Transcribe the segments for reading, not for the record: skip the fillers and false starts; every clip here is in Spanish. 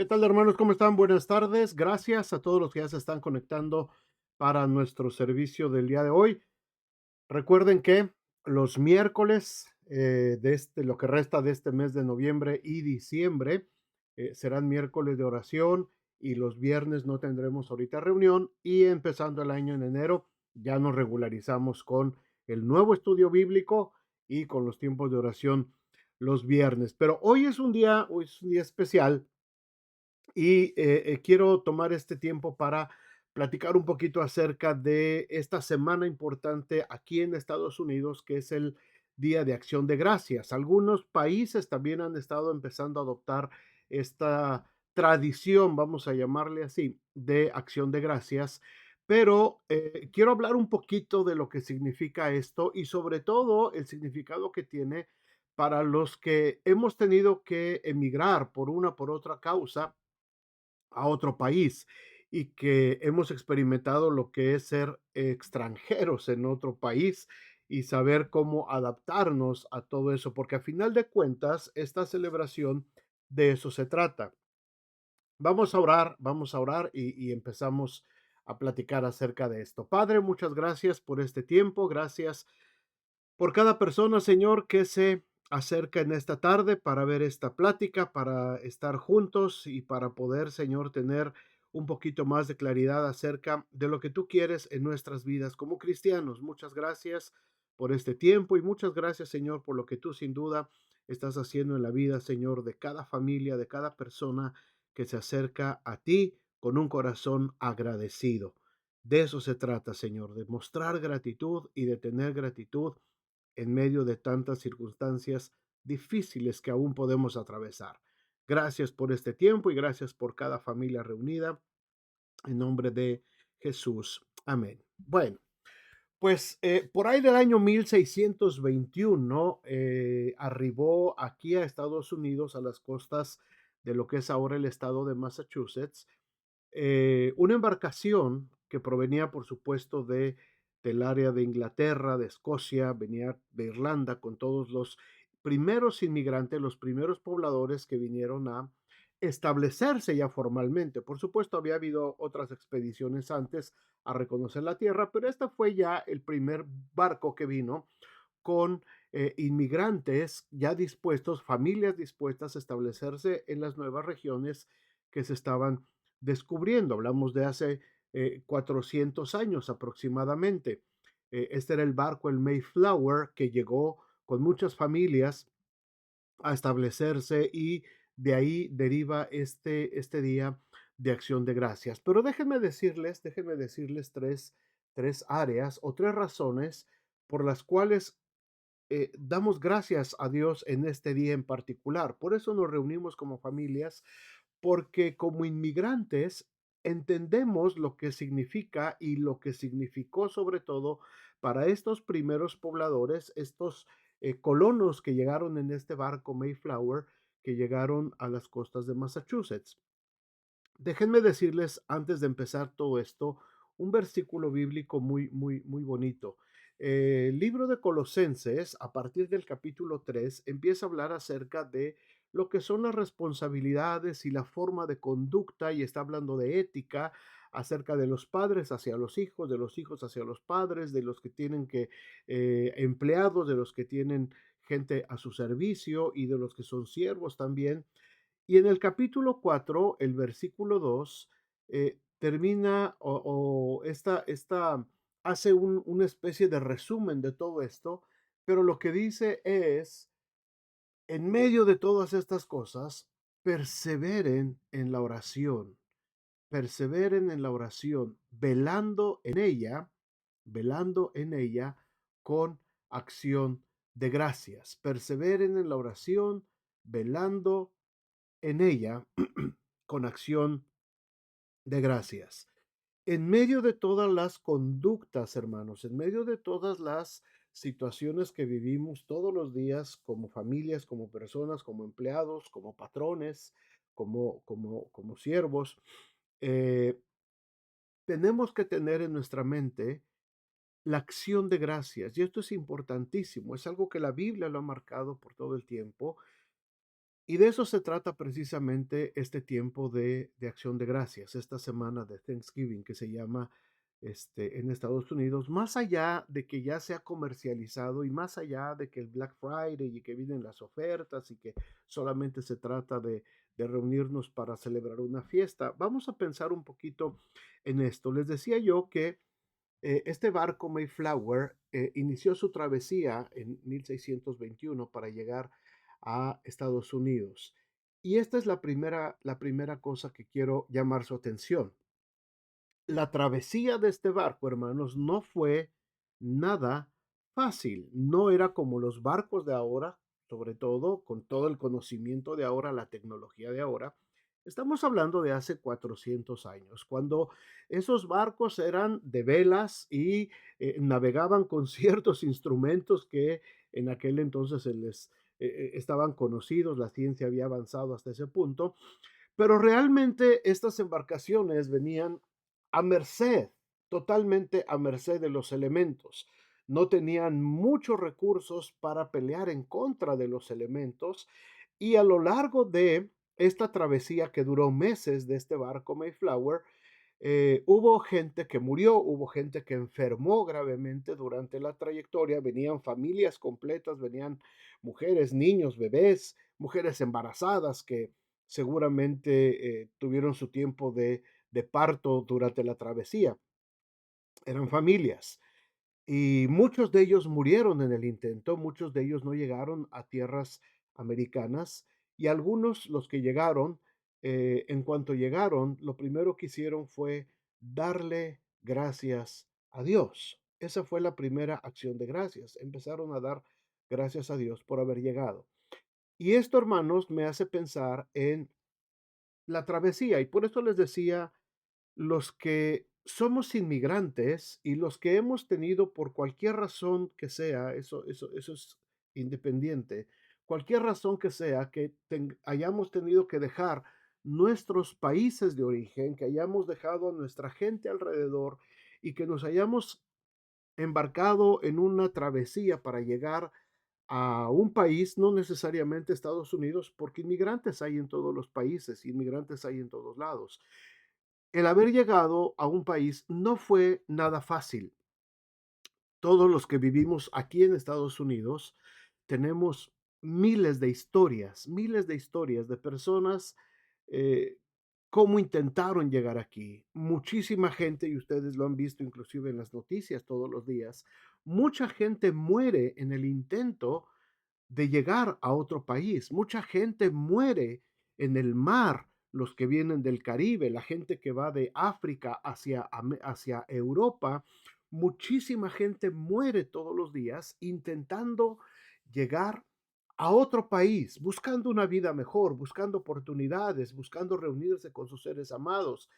¿Qué tal, hermanos? ¿Cómo están? Buenas tardes. Gracias a todos los que ya se están conectando para nuestro servicio del día de hoy. Recuerden que los miércoles lo que resta de este mes de noviembre y diciembre serán miércoles de oración y los viernes no tendremos ahorita reunión y empezando el año en enero ya nos regularizamos con el nuevo estudio bíblico y con los tiempos de oración los viernes. Pero hoy es un día especial y quiero tomar este tiempo para platicar un poquito acerca de esta semana importante aquí en Estados Unidos, que es el Día de Acción de Gracias. Algunos países también han estado empezando a adoptar esta tradición, vamos a llamarle así, de Acción de Gracias. Pero quiero hablar un poquito de lo que significa esto y sobre todo el significado que tiene para los que hemos tenido que emigrar por una por otra causa a otro país y que hemos experimentado lo que es ser extranjeros en otro país y saber cómo adaptarnos a todo eso, porque a final de cuentas, esta celebración de eso se trata. Vamos a orar y empezamos a platicar acerca de esto. Padre, muchas gracias por este tiempo, gracias por cada persona, Señor, que se acerca en esta tarde para ver esta plática, para estar juntos y para poder, Señor, tener un poquito más de claridad acerca de lo que tú quieres en nuestras vidas como cristianos. Muchas gracias por este tiempo y muchas gracias, Señor, por lo que tú sin duda estás haciendo en la vida, Señor, de cada familia, de cada persona que se acerca a ti con un corazón agradecido. De eso se trata, Señor, de mostrar gratitud y de tener gratitud en medio de tantas circunstancias difíciles que aún podemos atravesar. Gracias por este tiempo y gracias por cada familia reunida. En nombre de Jesús. Amén. Bueno, pues por ahí del año 1621 arribó aquí a Estados Unidos, a las costas de lo que es ahora el estado de Massachusetts, una embarcación que provenía, por supuesto, del área de Inglaterra, de Escocia, venía de Irlanda, con todos los primeros inmigrantes, los primeros pobladores que vinieron a establecerse ya formalmente. Por supuesto, había habido otras expediciones antes a reconocer la tierra, pero esta fue ya el primer barco que vino con inmigrantes ya dispuestos, familias dispuestas a establecerse en las nuevas regiones que se estaban descubriendo. Hablamos de hace 400 años aproximadamente. Este era el barco, el Mayflower, que llegó con muchas familias a establecerse y de ahí deriva este día de acción de gracias. Pero déjenme decirles tres áreas o tres razones por las cuales damos gracias a Dios en este día en particular. Por eso nos reunimos como familias, porque como inmigrantes entendemos lo que significa y lo que significó sobre todo para estos primeros pobladores, estos colonos que llegaron en este barco Mayflower, que llegaron a las costas de Massachusetts. Déjenme decirles, antes de empezar todo esto, un versículo bíblico muy bonito. El libro de Colosenses, a partir del capítulo 3, empieza a hablar acerca de lo que son las responsabilidades y la forma de conducta, y está hablando de ética, acerca de los padres hacia los hijos, de los hijos hacia los padres, de los que tienen empleados, de los que tienen gente a su servicio y de los que son siervos también. Y en el capítulo 4 el versículo 2 termina hace una especie de resumen de todo esto, pero lo que dice es, en medio de todas estas cosas, perseveren en la oración, velando en ella con acción de gracias. Perseveren en la oración, velando en ella con acción de gracias. En medio de todas las conductas, hermanos, en medio de todas las situaciones que vivimos todos los días como familias, como personas, como empleados, como patrones, como siervos, eh, tenemos que tener en nuestra mente la acción de gracias. Y esto es importantísimo, es algo que la Biblia lo ha marcado por todo el tiempo. Y de eso se trata precisamente este tiempo de acción de gracias, esta semana de Thanksgiving que se llama en Estados Unidos, más allá de que ya se ha comercializado y más allá de que el Black Friday y que vienen las ofertas y que solamente se trata de reunirnos para celebrar una fiesta, vamos a pensar un poquito en esto. Les decía yo que este barco Mayflower inició su travesía en 1621 para llegar a Estados Unidos. Y esta es la primera cosa que quiero llamar su atención. La travesía de este barco, hermanos, no fue nada fácil. No era como los barcos de ahora, sobre todo con todo el conocimiento de ahora, la tecnología de ahora. Estamos hablando de hace 400 años, cuando esos barcos eran de velas y navegaban con ciertos instrumentos que en aquel entonces se les estaban conocidos, la ciencia había avanzado hasta ese punto, pero realmente estas embarcaciones venían a merced, totalmente a merced de los elementos. No tenían muchos recursos para pelear en contra de los elementos y a lo largo de esta travesía que duró meses de este barco Mayflower, hubo gente que murió, hubo gente que enfermó gravemente durante la trayectoria, venían familias completas, venían mujeres, niños, bebés, mujeres embarazadas que seguramente tuvieron su tiempo de parto durante la travesía. Eran familias. Y muchos de ellos murieron en el intento, muchos de ellos no llegaron a tierras americanas y algunos, los que llegaron, en cuanto llegaron, lo primero que hicieron fue darle gracias a Dios. Esa fue la primera acción de gracias. Empezaron a dar gracias a Dios por haber llegado. Y esto, hermanos, me hace pensar en la travesía y por eso les decía los que somos inmigrantes y los que hemos tenido por cualquier razón que sea, eso es independiente, cualquier razón que sea que hayamos tenido que dejar nuestros países de origen, que hayamos dejado a nuestra gente alrededor y que nos hayamos embarcado en una travesía para llegar a un país, no necesariamente Estados Unidos, porque inmigrantes hay en todos los países, inmigrantes hay en todos lados. El haber llegado a un país no fue nada fácil. Todos los que vivimos aquí en Estados Unidos tenemos miles de historias de personas, eh, cómo intentaron llegar aquí. Muchísima gente, y ustedes lo han visto inclusive en las noticias todos los días, mucha gente muere en el intento de llegar a otro país. Mucha gente muere en el mar, los que vienen del Caribe, la gente que va de África hacia Europa. Muchísima gente muere todos los días intentando llegar a otro país, buscando una vida mejor, buscando oportunidades, buscando reunirse con sus seres amados,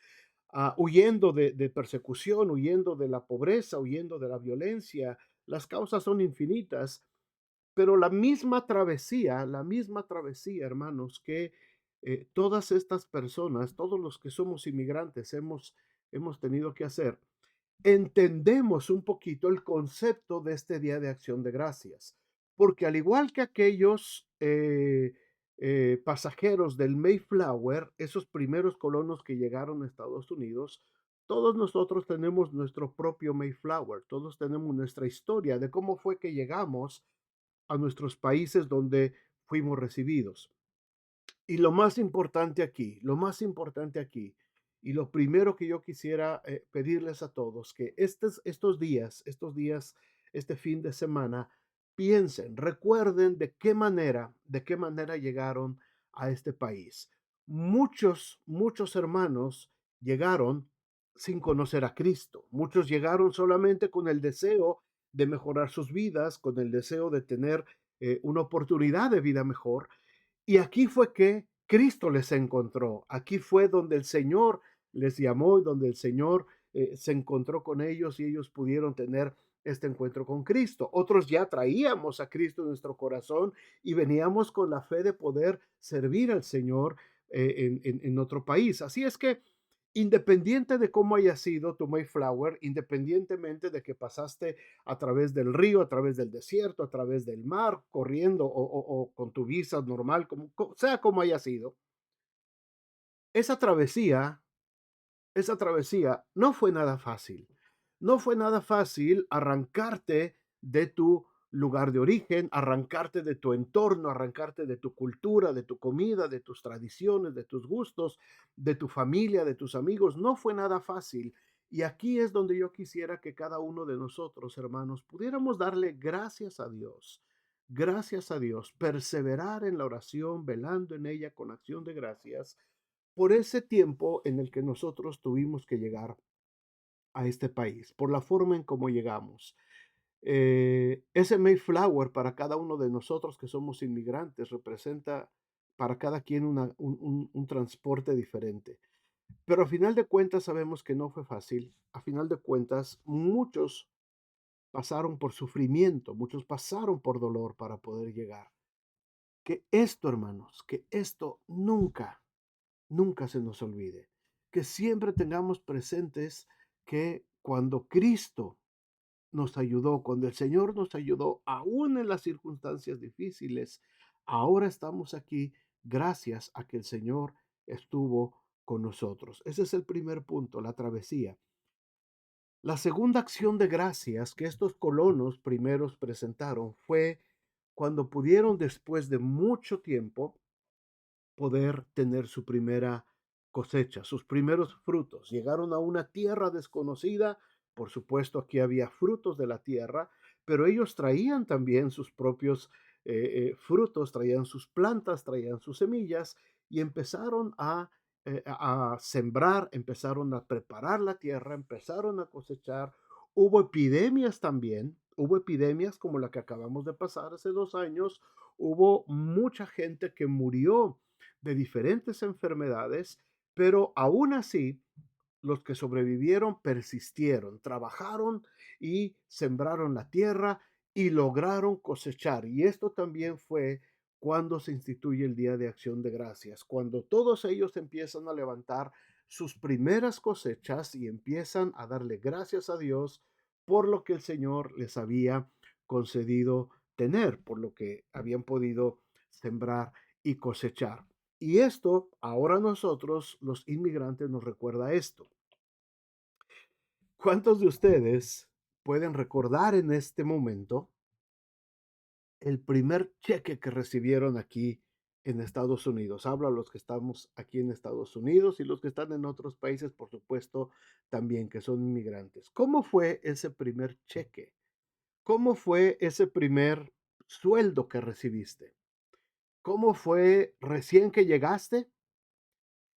huyendo de persecución, huyendo de la pobreza, huyendo de la violencia. Las causas son infinitas, pero la misma travesía, hermanos, que todas estas personas, todos los que somos inmigrantes hemos tenido que hacer, entendemos un poquito el concepto de este Día de Acción de Gracias, porque al igual que aquellos pasajeros del Mayflower, esos primeros colonos que llegaron a Estados Unidos, todos nosotros tenemos nuestro propio Mayflower, todos tenemos nuestra historia de cómo fue que llegamos a nuestros países donde fuimos recibidos. Y lo más importante aquí, y lo primero que yo quisiera pedirles a todos, que estos días, este fin de semana, piensen, recuerden de qué manera llegaron a este país. Muchos hermanos llegaron sin conocer a Cristo. Muchos llegaron solamente con el deseo de mejorar sus vidas, con el deseo de tener una oportunidad de vida mejor, y aquí fue que Cristo les encontró. Aquí fue donde el Señor les llamó y donde el Señor se encontró con ellos y ellos pudieron tener este encuentro con Cristo. Otros ya traíamos a Cristo en nuestro corazón y veníamos con la fe de poder servir al Señor en otro país. Así es que Independiente de cómo haya sido tu Mayflower, independientemente de que pasaste a través del río, a través del desierto, a través del mar, corriendo o con tu visa normal, sea como haya sido, esa travesía, esa travesía no fue nada fácil. No fue nada fácil arrancarte de tu lugar de origen, arrancarte de tu entorno, arrancarte de tu cultura, de tu comida, de tus tradiciones, de tus gustos, de tu familia, de tus amigos. No fue nada fácil. Y aquí es donde yo quisiera que cada uno de nosotros, hermanos, pudiéramos darle gracias a Dios, perseverar en la oración, velando en ella con acción de gracias por ese tiempo en el que nosotros tuvimos que llegar a este país, por la forma en cómo llegamos. Ese Mayflower para cada uno de nosotros que somos inmigrantes representa para cada quien un transporte diferente. Pero a final de cuentas sabemos que no fue fácil. A final de cuentas, muchos pasaron por sufrimiento, muchos pasaron por dolor para poder llegar. Que esto, hermanos, que esto nunca se nos olvide. Que siempre tengamos presentes que cuando Cristo nos ayudó, cuando el Señor nos ayudó, aún en las circunstancias difíciles, ahora estamos aquí gracias a que el Señor estuvo con nosotros. Ese es el primer punto, la travesía. La segunda acción de gracias que estos colonos primeros presentaron fue cuando pudieron, después de mucho tiempo, poder tener su primera cosecha, sus primeros frutos. Llegaron a una tierra desconocida, por supuesto aquí había frutos de la tierra, pero ellos traían también sus propios frutos, traían sus plantas, traían sus semillas y empezaron a sembrar, empezaron a preparar la tierra, empezaron a cosechar. Hubo epidemias también, hubo epidemias como la que acabamos de pasar hace 2 años, hubo mucha gente que murió de diferentes enfermedades, pero aún así los que sobrevivieron persistieron, trabajaron y sembraron la tierra y lograron cosechar. Y esto también fue cuando se instituye el Día de Acción de Gracias, cuando todos ellos empiezan a levantar sus primeras cosechas y empiezan a darle gracias a Dios por lo que el Señor les había concedido tener, por lo que habían podido sembrar y cosechar. Y esto, ahora nosotros, los inmigrantes, nos recuerda esto. ¿Cuántos de ustedes pueden recordar en este momento el primer cheque que recibieron aquí en Estados Unidos? Hablo a los que estamos aquí en Estados Unidos y los que están en otros países, por supuesto, también que son inmigrantes. ¿Cómo fue ese primer cheque? ¿Cómo fue ese primer sueldo que recibiste? ¿Cómo fue recién que llegaste?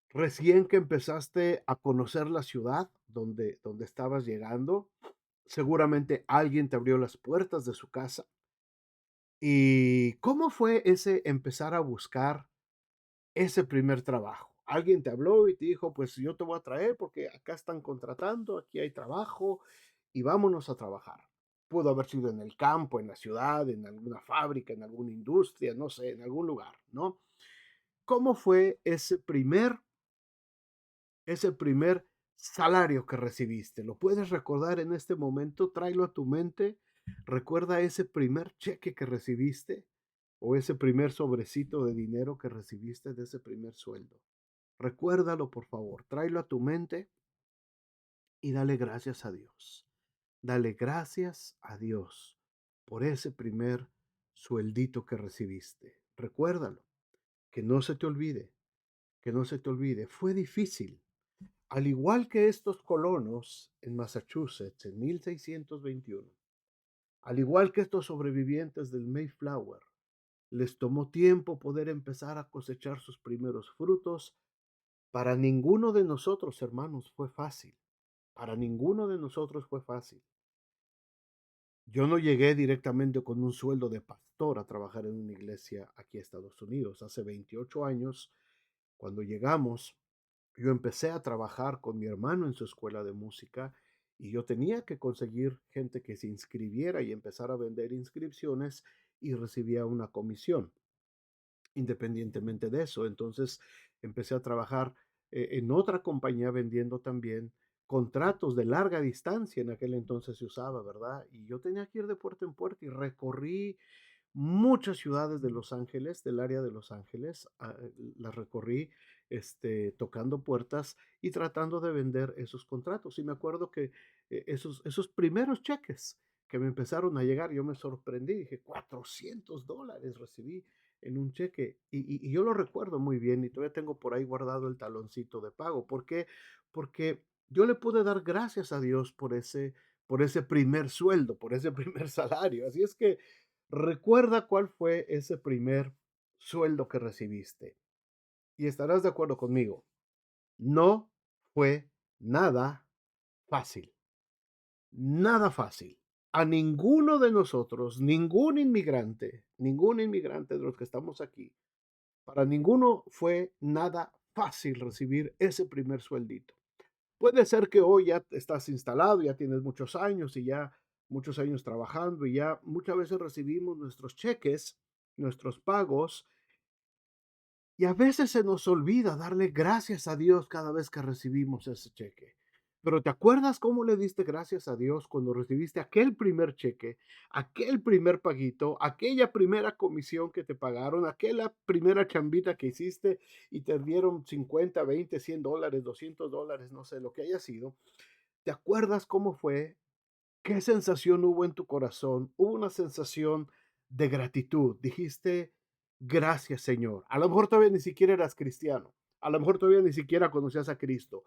Recién que empezaste a conocer la ciudad donde estabas llegando, seguramente alguien te abrió las puertas de su casa. ¿Y cómo fue ese empezar a buscar ese primer trabajo? Alguien te habló y te dijo, pues yo te voy a traer porque acá están contratando, aquí hay trabajo y vámonos a trabajar. Pudo haber sido en el campo, en la ciudad, en alguna fábrica, en alguna industria, no sé, en algún lugar, ¿no? ¿Cómo fue ese primer salario que recibiste? ¿Lo puedes recordar en este momento? Tráelo a tu mente. Recuerda ese primer cheque que recibiste o ese primer sobrecito de dinero que recibiste de ese primer sueldo. Recuérdalo, por favor. Tráelo a tu mente y dale gracias a Dios. Dale gracias a Dios por ese primer sueldito que recibiste. Recuérdalo, que no se te olvide, que no se te olvide. Fue difícil, al igual que estos colonos en Massachusetts en 1621, al igual que estos sobrevivientes del Mayflower, les tomó tiempo poder empezar a cosechar sus primeros frutos. Para ninguno de nosotros, hermanos, fue fácil. Para ninguno de nosotros fue fácil. Yo no llegué directamente con un sueldo de pastor a trabajar en una iglesia aquí a Estados Unidos. Hace 28 años, cuando llegamos, yo empecé a trabajar con mi hermano en su escuela de música y yo tenía que conseguir gente que se inscribiera y empezar a vender inscripciones y recibía una comisión. Independientemente de eso, entonces empecé a trabajar en otra compañía vendiendo también contratos de larga distancia, en aquel entonces se usaba, ¿verdad? Y yo tenía que ir de puerta en puerta y recorrí muchas ciudades de Los Ángeles, del área de Los Ángeles, las recorrí, tocando puertas y tratando de vender esos contratos. Y me acuerdo que esos primeros cheques que me empezaron a llegar, yo me sorprendí, dije, $400 recibí en un cheque. Y yo lo recuerdo muy bien y todavía tengo por ahí guardado el taloncito de pago. ¿Por qué? Porque yo le pude dar gracias a Dios por ese primer sueldo, por ese primer salario. Así es que recuerda cuál fue ese primer sueldo que recibiste y estarás de acuerdo conmigo. No fue nada fácil, nada fácil. A ninguno de nosotros, ningún inmigrante de los que estamos aquí, para ninguno fue nada fácil recibir ese primer sueldito. Puede ser que hoy ya estás instalado, ya tienes muchos años y ya muchos años trabajando y ya muchas veces recibimos nuestros cheques, nuestros pagos, y a veces se nos olvida darle gracias a Dios cada vez que recibimos ese cheque. Pero ¿te acuerdas cómo le diste gracias a Dios cuando recibiste aquel primer cheque, aquel primer paguito, aquella primera comisión que te pagaron, aquella primera chambita que hiciste y te dieron 50, 20, $100, $200, no sé, lo que haya sido? ¿Te acuerdas cómo fue? ¿Qué sensación hubo en tu corazón? Hubo una sensación de gratitud. Dijiste, gracias Señor. A lo mejor todavía ni siquiera eras cristiano. A lo mejor todavía ni siquiera conocías a Cristo.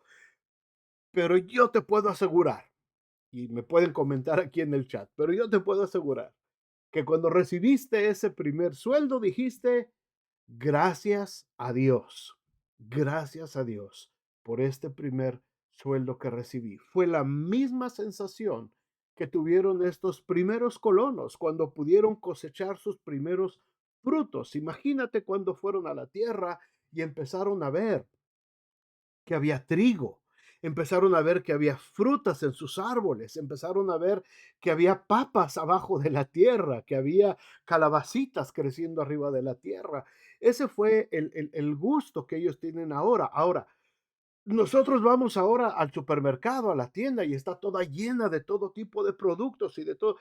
Pero yo te puedo asegurar, y me pueden comentar aquí en el chat, pero yo te puedo asegurar que cuando recibiste ese primer sueldo dijiste, gracias a Dios, gracias a Dios por este primer sueldo que recibí. Fue la misma sensación que tuvieron estos primeros colonos cuando pudieron cosechar sus primeros frutos. Imagínate cuando fueron a la tierra y empezaron a ver que había trigo, empezaron a ver que había frutas en sus árboles, empezaron a ver que había papas abajo de la tierra, que había calabacitas creciendo arriba de la tierra. Ese fue el gusto que ellos tienen ahora. Ahora, nosotros vamos ahora al supermercado, a la tienda, y está toda llena de todo tipo de productos y de todo.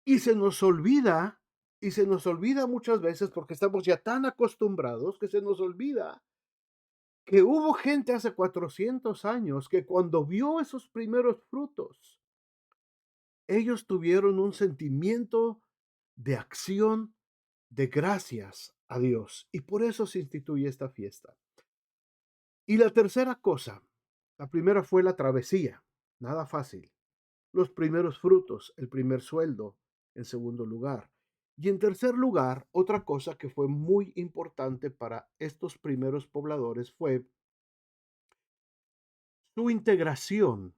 Y se nos olvida, y se nos olvida muchas veces porque estamos ya tan acostumbrados que se nos olvida que hubo gente hace 400 años que cuando vio esos primeros frutos, ellos tuvieron un sentimiento de acción de gracias a Dios y por eso se instituye esta fiesta. Y la tercera cosa, la primera fue la travesía, nada fácil. Los primeros frutos, el primer sueldo, en segundo lugar. Y en tercer lugar, otra cosa que fue muy importante para estos primeros pobladores fue su integración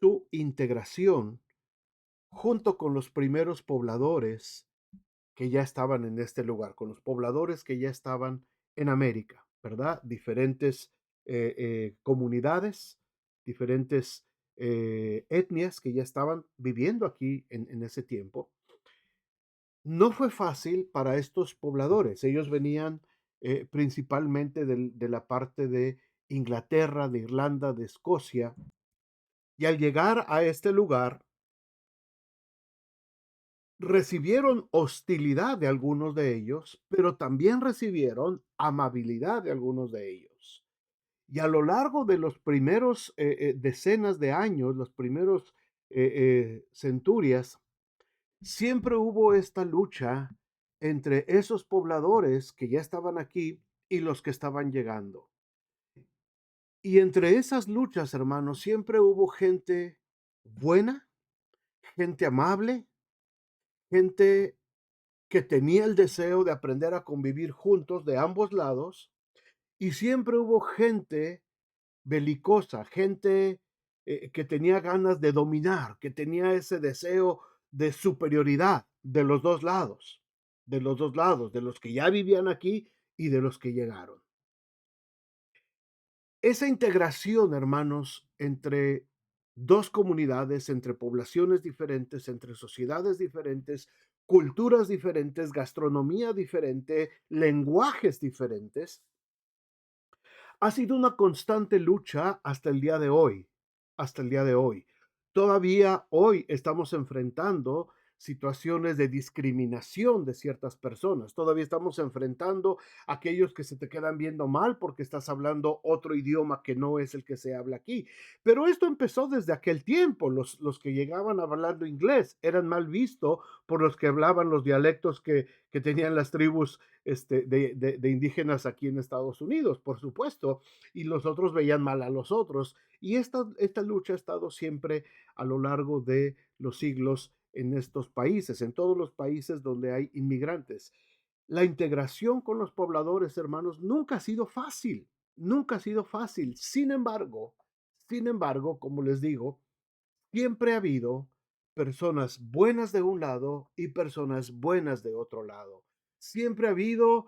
su integración junto con los primeros pobladores que ya estaban en este lugar, con los pobladores que ya estaban en América, ¿verdad? Diferentes comunidades, diferentes etnias que ya estaban viviendo aquí en ese tiempo. No fue fácil para estos pobladores. Ellos venían principalmente de la parte de Inglaterra, de Irlanda, de Escocia, y al llegar a este lugar, recibieron hostilidad de algunos de ellos, pero también recibieron amabilidad de algunos de ellos. Y a lo largo de los primeros decenas de años, los primeros centurias, siempre hubo esta lucha entre esos pobladores que ya estaban aquí y los que estaban llegando. Y entre esas luchas, hermanos, siempre hubo gente buena, gente amable, gente que tenía el deseo de aprender a convivir juntos de ambos lados, y siempre hubo gente belicosa, gente que tenía ganas de dominar, que tenía ese deseo de superioridad de los dos lados, de los que ya vivían aquí y de los que llegaron. Esa integración, hermanos, entre dos comunidades, entre poblaciones diferentes, entre sociedades diferentes, culturas diferentes, gastronomía diferente, lenguajes diferentes, Ha sido una constante lucha hasta el día de hoy, hasta el día de hoy. Todavía hoy estamos enfrentando situaciones de discriminación de ciertas personas. Todavía estamos enfrentando a aquellos que se te quedan viendo mal porque estás hablando otro idioma que no es el que se habla aquí. Pero esto empezó desde aquel tiempo. Los que llegaban hablando inglés eran mal vistos por los que hablaban los dialectos que tenían las tribus de indígenas aquí en Estados Unidos, por supuesto, y los otros veían mal a los otros. Y esta lucha ha estado siempre a lo largo de los siglos en estos países, en todos los países donde hay inmigrantes. La integración con los pobladores, hermanos, nunca ha sido fácil, nunca ha sido fácil. Sin embargo, como les digo, siempre ha habido personas buenas de un lado y personas buenas de otro lado. Siempre ha habido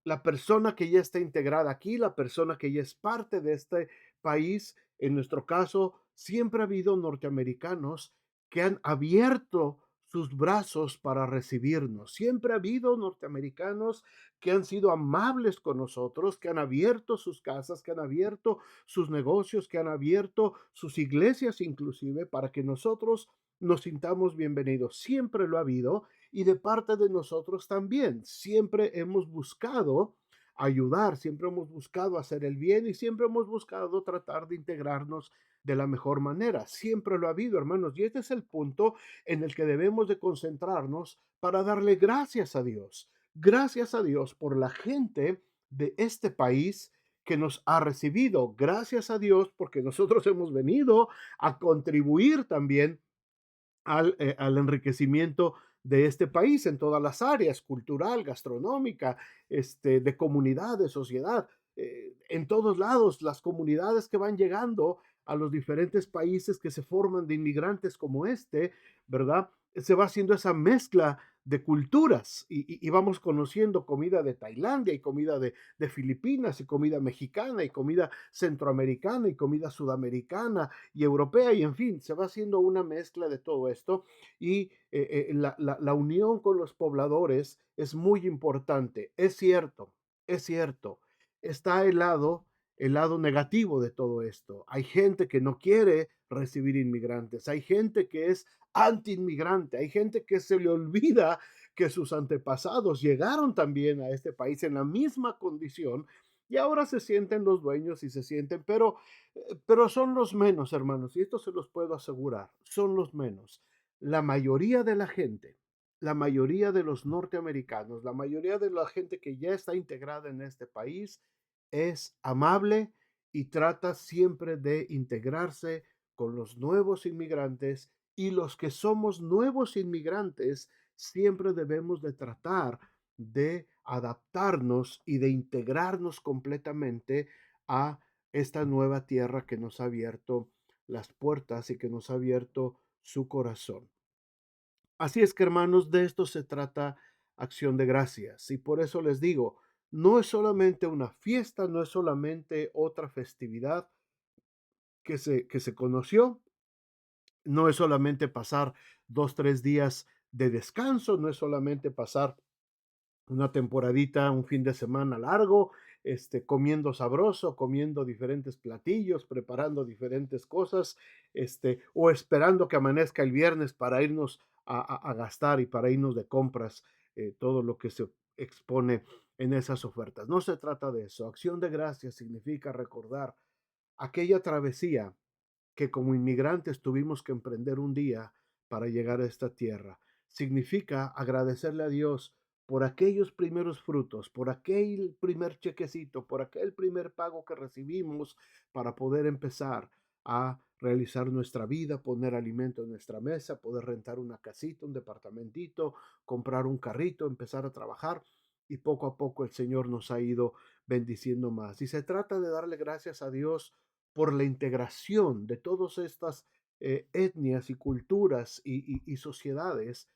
la persona que ya está integrada aquí, la persona que ya es parte de este país. En nuestro caso, siempre ha habido norteamericanos que han abierto sus brazos para recibirnos. Siempre ha habido norteamericanos que han sido amables con nosotros, que han abierto sus casas, que han abierto sus negocios, que han abierto sus iglesias inclusive para que nosotros nos sintamos bienvenidos. Siempre lo ha habido y de parte de nosotros también. Siempre hemos buscado ayudar, siempre hemos buscado hacer el bien y siempre hemos buscado tratar de integrarnos de la mejor manera. Siempre lo ha habido, hermanos, y este es el punto en el que debemos de concentrarnos para darle gracias a Dios. Gracias a Dios por la gente de este país que nos ha recibido. Gracias a Dios porque nosotros hemos venido a contribuir también al enriquecimiento de este país en todas las áreas, cultural, gastronómica, de comunidad, de sociedad, en todos lados, las comunidades que van llegando a los diferentes países que se forman de inmigrantes como ¿verdad? Se va haciendo esa mezcla de culturas y vamos conociendo comida de Tailandia y comida de Filipinas y comida mexicana y comida centroamericana y comida sudamericana y europea y en fin, se va haciendo una mezcla de todo esto y la unión con los pobladores es muy importante. Es cierto, está el lado negativo de todo esto. Hay gente que no quiere recibir inmigrantes, hay gente que es anti-inmigrante, hay gente que se le olvida que sus antepasados llegaron también a este país en la misma condición y ahora se sienten los dueños y se sienten, pero son los menos, hermanos, y esto se los puedo asegurar, son los menos. La mayoría de la gente, la mayoría de los norteamericanos, la mayoría de la gente que ya está integrada en este país es amable y trata siempre de integrarse con los nuevos inmigrantes y los que somos nuevos inmigrantes siempre debemos de tratar de adaptarnos y de integrarnos completamente a esta nueva tierra que nos ha abierto las puertas y que nos ha abierto su corazón. Así es que, hermanos, de esto se trata Acción de Gracias. Y por eso les digo, no es solamente una fiesta, no es solamente otra festividad que se conoció, no es solamente pasar 2, 3 días de descanso, no es solamente pasar una temporadita, un fin de semana largo, comiendo sabroso, comiendo diferentes platillos, preparando diferentes cosas, o esperando que amanezca el viernes para irnos a gastar y para irnos de compras, todo lo que se expone en esas ofertas. No se trata de eso. Acción de gracias significa recordar aquella travesía que como inmigrantes tuvimos que emprender un día para llegar a esta tierra. Significa agradecerle a Dios por aquellos primeros frutos, por aquel primer chequecito, por aquel primer pago que recibimos para poder empezar a realizar nuestra vida, poner alimento en nuestra mesa, poder rentar una casita, un departamentito, comprar un carrito, empezar a trabajar y poco a poco el Señor nos ha ido bendiciendo más. Y se trata de darle gracias a Dios por la integración de todas estas etnias y culturas y sociedades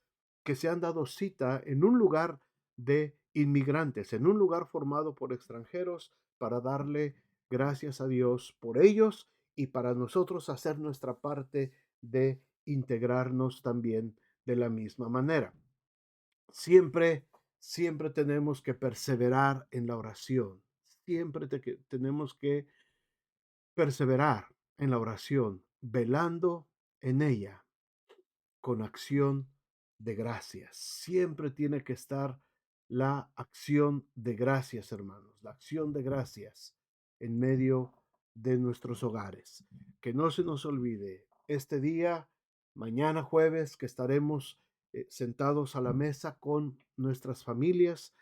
que se han dado cita en un lugar de inmigrantes, en un lugar formado por extranjeros, para darle gracias a Dios por ellos y para nosotros hacer nuestra parte de integrarnos también de la misma manera. Siempre, siempre tenemos que perseverar en la oración. siempre tenemos que perseverar en la oración, velando en ella con acción de gracias. Siempre tiene que estar la acción de gracias, hermanos, la acción de gracias en medio de nuestros hogares. Que no se nos olvide este día, mañana jueves, que estaremos sentados a la mesa con nuestras familias,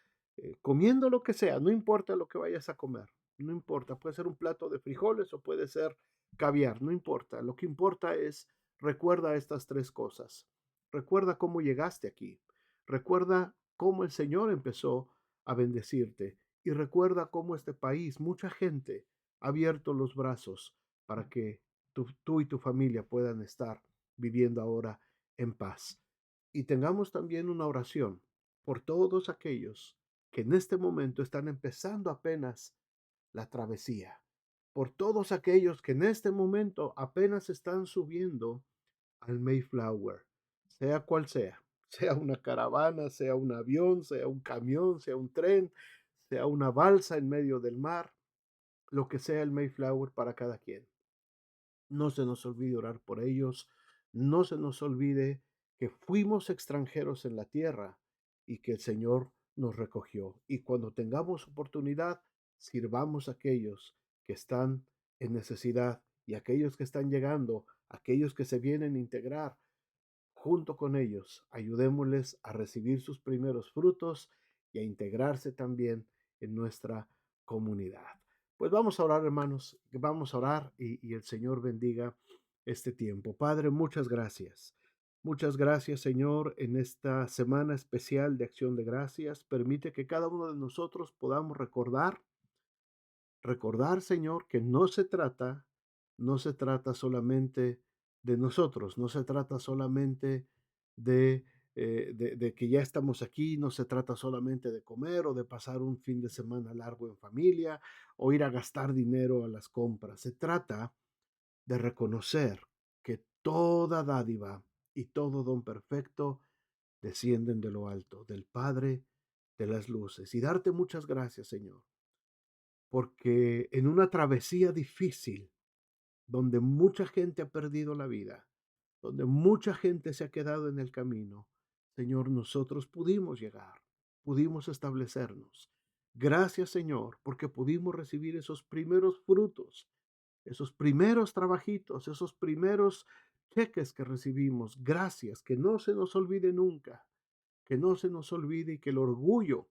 comiendo lo que sea, no importa lo que vayas a comer, no importa, puede ser un plato de frijoles o puede ser caviar, no importa, lo que importa es recuerda estas tres cosas. Recuerda cómo llegaste aquí. Recuerda cómo el Señor empezó a bendecirte. Y recuerda cómo este país, mucha gente ha abierto los brazos para que tú y tu familia puedan estar viviendo ahora en paz. Y tengamos también una oración por todos aquellos que en este momento están empezando apenas la travesía. Por todos aquellos que en este momento apenas están subiendo al Mayflower, sea cual sea, sea una caravana, sea un avión, sea un camión, sea un tren, sea una balsa en medio del mar, lo que sea el Mayflower para cada quien. No se nos olvide orar por ellos, no se nos olvide que fuimos extranjeros en la tierra y que el Señor nos recogió. Y cuando tengamos oportunidad, sirvamos a aquellos que están en necesidad y aquellos que están llegando, aquellos que se vienen a integrar junto con ellos, ayudémosles a recibir sus primeros frutos y a integrarse también en nuestra comunidad. Pues vamos a orar, hermanos, vamos a orar y el Señor bendiga este tiempo. Padre, muchas gracias. Muchas gracias, Señor, en esta semana especial de acción de gracias. Permite que cada uno de nosotros podamos recordar, Señor, que no se trata solamente de nosotros, no se trata solamente de que ya estamos aquí, no se trata solamente de comer o de pasar un fin de semana largo en familia o ir a gastar dinero a las compras. Se trata de reconocer que toda dádiva y todo don perfecto descienden de lo alto, del Padre de las luces. Y darte muchas gracias, Señor, porque en una travesía difícil, donde mucha gente ha perdido la vida, donde mucha gente se ha quedado en el camino, Señor, nosotros pudimos llegar, pudimos establecernos. Gracias, Señor, porque pudimos recibir esos primeros frutos, esos primeros trabajitos, esos primeros cheques que recibimos. Gracias, que no se nos olvide nunca, que no se nos olvide y que el orgullo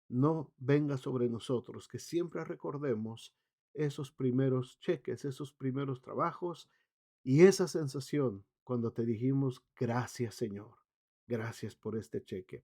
no venga sobre nosotros, que siempre recordemos esos primeros cheques, esos primeros trabajos y esa sensación cuando te dijimos, gracias Señor, gracias por este cheque.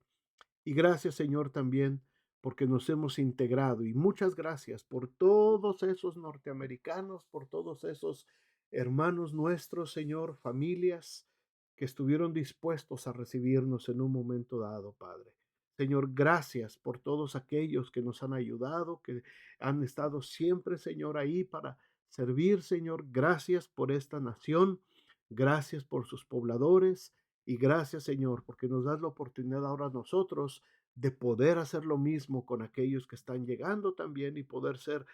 Y gracias, Señor, también porque nos hemos integrado. Y muchas gracias por todos esos norteamericanos, por todos esos hermanos nuestros, Señor, familias que estuvieron dispuestos a recibirnos en un momento dado, Padre. Señor, gracias por todos aquellos que nos han ayudado, que han estado siempre, Señor, ahí para servir, Señor. Gracias por esta nación. Gracias por sus pobladores. Y gracias, Señor, porque nos das la oportunidad ahora a nosotros de poder hacer lo mismo con aquellos que están llegando también y poder ser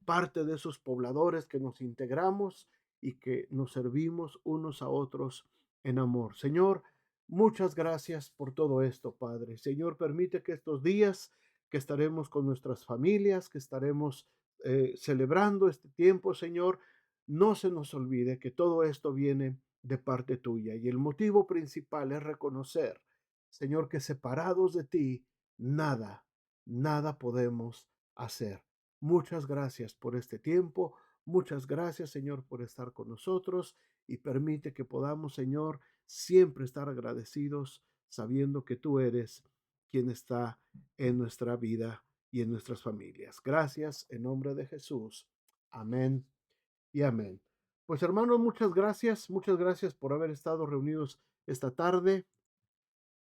parte de esos pobladores que nos integramos y que nos servimos unos a otros en amor. Señor, muchas gracias por todo esto, Padre. Señor, permite que estos días que estaremos con nuestras familias, que estaremos celebrando este tiempo, Señor, no se nos olvide que todo esto viene de parte tuya. Y el motivo principal es reconocer, Señor, que separados de ti, nada, nada podemos hacer. Muchas gracias por este tiempo. Muchas gracias, Señor, por estar con nosotros y permite que podamos, Señor, siempre estar agradecidos sabiendo que tú eres quien está en nuestra vida y en nuestras familias. Gracias en nombre de Jesús. Amén y amén. Pues hermanos, muchas gracias por haber estado reunidos esta tarde.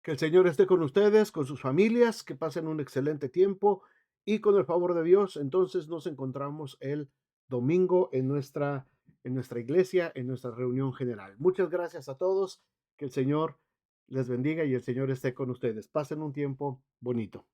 Que el Señor esté con ustedes, con sus familias, que pasen un excelente tiempo y con el favor de Dios, entonces nos encontramos el domingo en nuestra iglesia, en nuestra reunión general. Muchas gracias a todos, que el Señor les bendiga y el Señor esté con ustedes. Pasen un tiempo bonito.